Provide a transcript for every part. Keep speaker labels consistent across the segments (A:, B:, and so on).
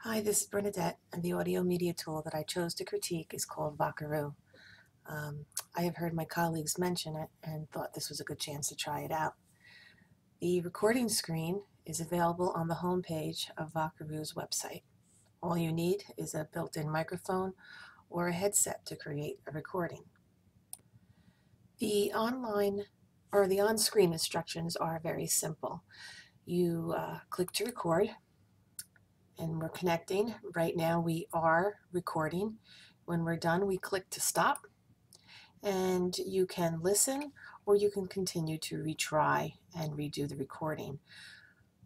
A: Hi, this is Bernadette, and the audio media tool that I chose to critique is called Vocaroo. I have heard my colleagues mention it and thought this was a good chance to try it out. The recording screen is available on the home page of Vocaroo's website. All you need is a built-in microphone or a headset to create a recording. The on-screen instructions are very simple. You click to record, and we're connecting. Right now we are recording. When we're done, we click to stop, and you can listen or you can continue to retry and redo the recording.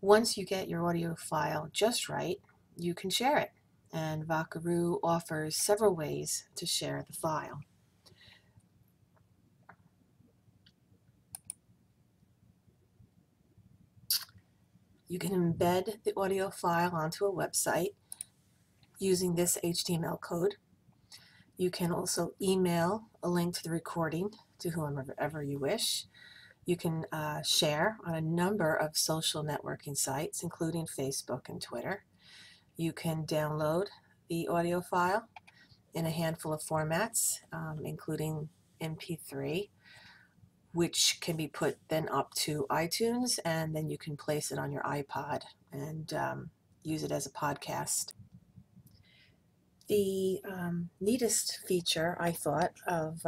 A: Once you get your audio file just right, you can share it, and Vocaroo offers several ways to share the file. You can embed the audio file onto a website using this HTML code. You can also email a link to the recording to whomever you wish. You can share on a number of social networking sites, including Facebook and Twitter. You can download the audio file in a handful of formats, including MP3, which can be put then up to iTunes, and then you can place it on your iPod and use it as a podcast. The neatest feature, I thought, of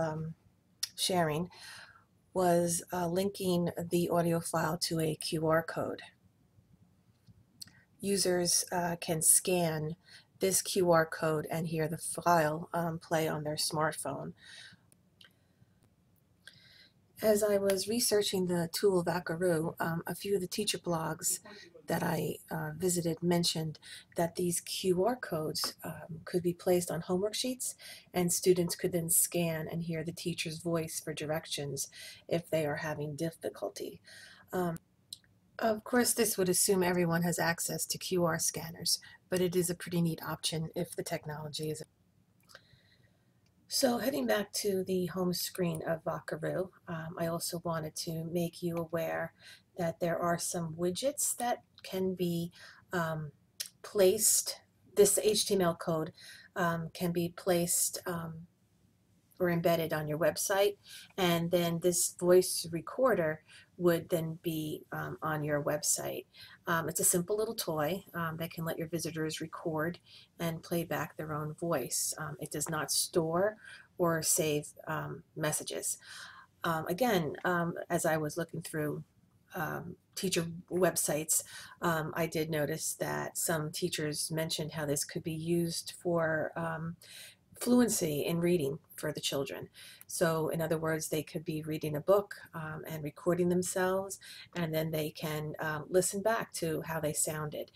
A: sharing was linking the audio file to a QR code. Users can scan this QR code and hear the file play on their smartphone. As I was researching the tool Vocaroo, a few of the teacher blogs that I visited mentioned that these QR codes could be placed on homework sheets, and students could then scan and hear the teacher's voice for directions if they are having difficulty. Of course, this would assume everyone has access to QR scanners, but it is a pretty neat option if the technology is. So heading back to the home screen of Vocaroo, I also wanted to make you aware that there are some widgets that can be placed. This HTML code can be placed or embedded on your website, and then this voice recorder would then be on your website. It's a simple little toy that can let your visitors record and play back their own voice. It does not store or save messages. Again, as I was looking through teacher websites, I did notice that some teachers mentioned how this could be used for fluency in reading for the children. So in other words, they could be reading a book and recording themselves, and then they can listen back to how they sounded.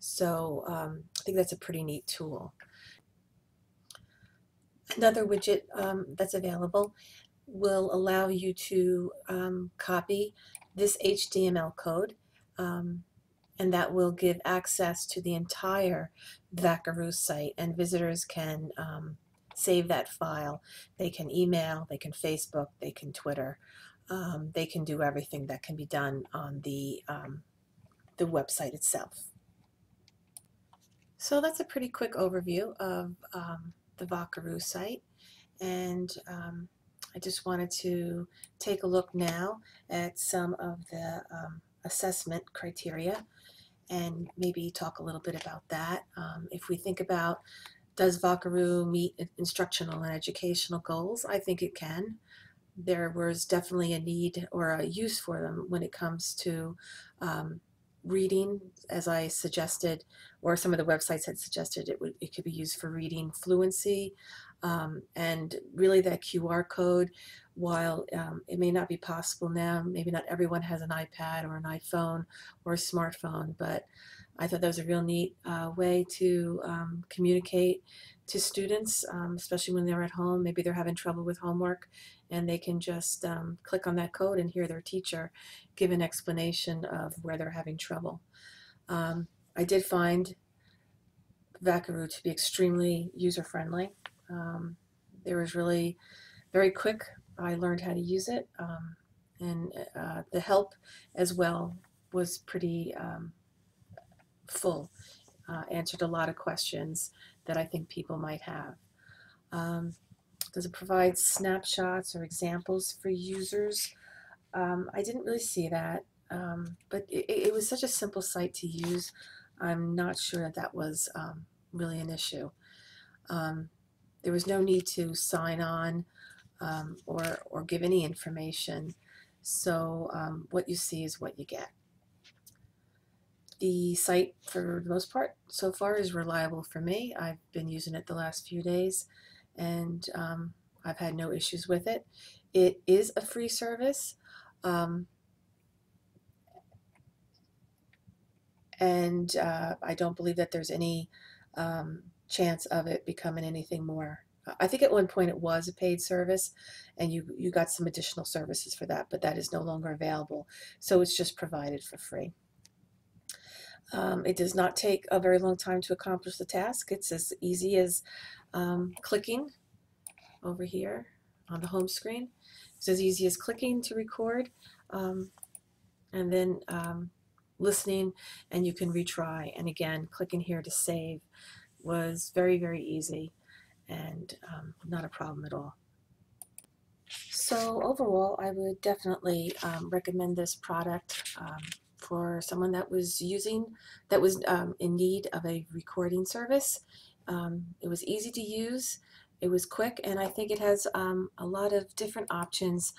A: So I think that's a pretty neat tool. Another widget that's available will allow you to copy this HTML code, and that will give access to the entire Vocaroo site, and visitors can save that file. They can email, they can Facebook, they can Twitter, they can do everything that can be done on the website itself. So that's a pretty quick overview of the Vocaroo site, and I just wanted to take a look now at some of the assessment criteria and maybe talk a little bit about that. If we think about, does Vocaroo meet instructional and educational goals? I think it can. There was definitely a need or a use for them when it comes to reading, as I suggested, or some of the websites had suggested it could be used for reading fluency, and really that QR code, while it may not be possible now, maybe not everyone has an iPad or an iPhone or a smartphone, but I thought that was a real neat way to communicate to students, especially when they're at home. Maybe they're having trouble with homework, and they can just click on that code and hear their teacher give an explanation of where they're having trouble. I did find Vocaroo to be extremely user-friendly. It was really very quick. I learned how to use it, and the help as well was pretty full. answered a lot of questions that I think people might have. Does it provide snapshots or examples for users? I didn't really see that, but it was such a simple site to use. I'm not sure that that was really an issue. There was no need to sign on or give any information. So what you see is what you get. The site, for the most part, so far is reliable for me. I've been using it the last few days, and I've had no issues with it. It is a free service, and I don't believe that there's any chance of it becoming anything more. I think at one point it was a paid service, and you got some additional services for that, but that is no longer available. So it's just provided for free. It does not take a very long time to accomplish the task. It's as easy as clicking over here on the home screen. It's as easy as clicking to record, and then listening, and you can retry. And again, clicking here to save was very, very easy, and not a problem at all. So overall, I would definitely recommend this product for someone that was in need of a recording service. It was easy to use, it was quick, and I think it has a lot of different options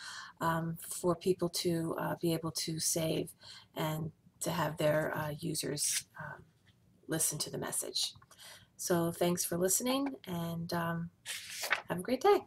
A: for people to be able to save and to have their users listen to the message. So thanks for listening, and have a great day.